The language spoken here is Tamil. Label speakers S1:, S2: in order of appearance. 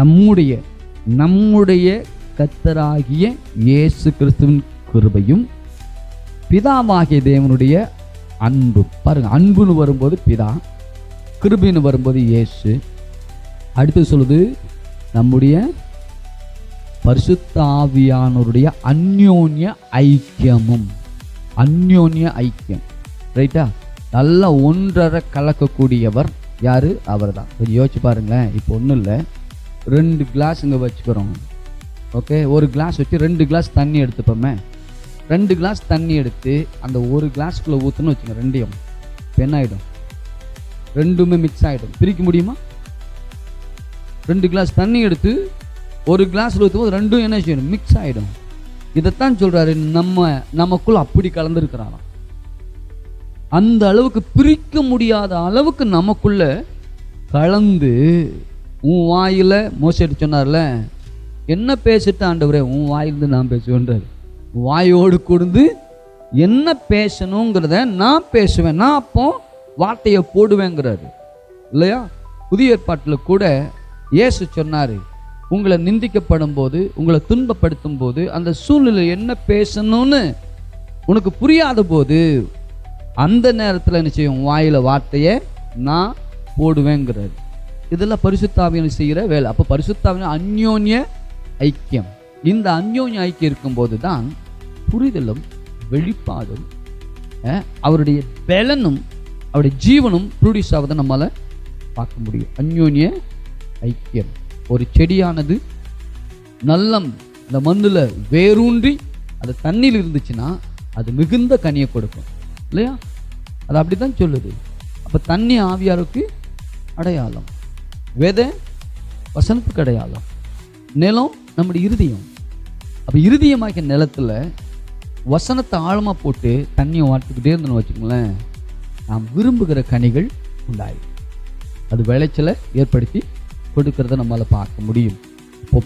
S1: நம்முடைய நம்முடைய கர்த்தராகிய இயேசு கிறிஸ்துவின் கிருபையும் பிதாவாகிய தேவனுடைய அன்பு. பாருங்க, அன்புன்னு வரும்போது பிதா, கிருபைன்னு வரும்போது இயேசு. அடுத்து சொல்லுது நம்முடைய பரிசுத்த ஆவியானவருடைய அந்யோன்ய ஐக்கியமும். அந்யோன்ய ஐக்கியம், ரைட்டா? நல்லா ஒன்றரை கலக்கக்கூடியவர் யாரு? அவர் தான். கொஞ்சம் யோசிச்சு பாருங்களேன். இப்போ ஒன்றும் இல்லை, 2 கிளாஸ் இங்கே வச்சுக்கிறோம். ஓகே, ஒரு கிளாஸ் வச்சு 2 கிளாஸ் தண்ணி எடுத்துப்போமே. 2 கிளாஸ் தண்ணி எடுத்து அந்த ஒரு கிளாஸ்க்குள்ளே ஊற்றுன்னு வச்சுங்க, ரெண்டையும். இப்போ என்ன ஆகிடும்? ரெண்டுமே மிக்ஸ் ஆகிடும். பிரிக்க முடியுமா? 2 கிளாஸ் தண்ணி எடுத்து ஒரு கிளாஸில் ஊற்றும் போது ரெண்டும் என்ன செய்யணும்? மிக்ஸ் ஆகிடும். இதைத்தான் சொல்கிறாரு, நமக்குள்ள அப்படி கலந்துருக்கிறாராம். அந்த அளவுக்கு பிரிக்க முடியாத அளவுக்கு நமக்குள்ள கலந்து. உன் வாயில் மோசடி சொன்னார்ல, என்ன பேசிட்டு ஆண்டவரே உன் வாயிலிருந்து நான் பேசுவேன்றார். வாயோடு கூர்ந்து என்ன பேசணுங்கிறத நான் பேசுவேன், நான் அப்போ வார்த்தையை போடுவேங்கிறாரு இல்லையா? புதிய ஏற்பாட்டில் கூட இயேசு சொன்னார், உங்களை நிந்திக்கப்படும் போது, உங்களை துன்பப்படுத்தும் போது, அந்த சூழ்நிலை என்ன பேசணும்னு உனக்கு புரியாத போது அந்த நேரத்தில் என்ன செய்யும்? வாயில் வார்த்தையை நான் போடுவேங்கிறாரு. இதெல்லாம் பரிசுத்த ஆவியானவர் செய்கிற வேலை. அப்போ பரிசுத்த ஆவியானவர் அந்யோன்ய ஐக்கியம். இந்த அந்யோன்ய ஐக்கியம் இருக்கும்போது தான் புரிதலும் வெளிப்பாடும் அவருடைய பலனும் அவருடைய ஜீவனும் ப்ரொடியூஸ் ஆவதை நம்மளால் பார்க்க முடியும். அந்யோன்ய ஐக்கியம். ஒரு செடியானது நல்ல இந்த மண்ணில் வேரூன்றி அது தண்ணியில் இருந்துச்சுன்னா அது மிகுந்த கனியை கொடுக்கும் இல்லையா? அது அப்படி தான் சொல்லுது. அப்போ தண்ணி ஆவியாருக்கு அடையாளம், விதை வசனத்துக்கு அடையாளம், நிலம் நம்முடைய இருதயம். அப்போ இருதயமாகிய நிலத்தில் வசனத்தை ஆழமாக போட்டு தண்ணியை வாட்டுக்கிட்டே இருந்தோன்னு வச்சுக்கோங்களேன், நாம் விரும்புகிற கனிகள் உண்டாயிடும். அது விளைச்சலை ஏற்படுத்தி கொடுக்கறத நம்மளால் பார்க்க முடியும்.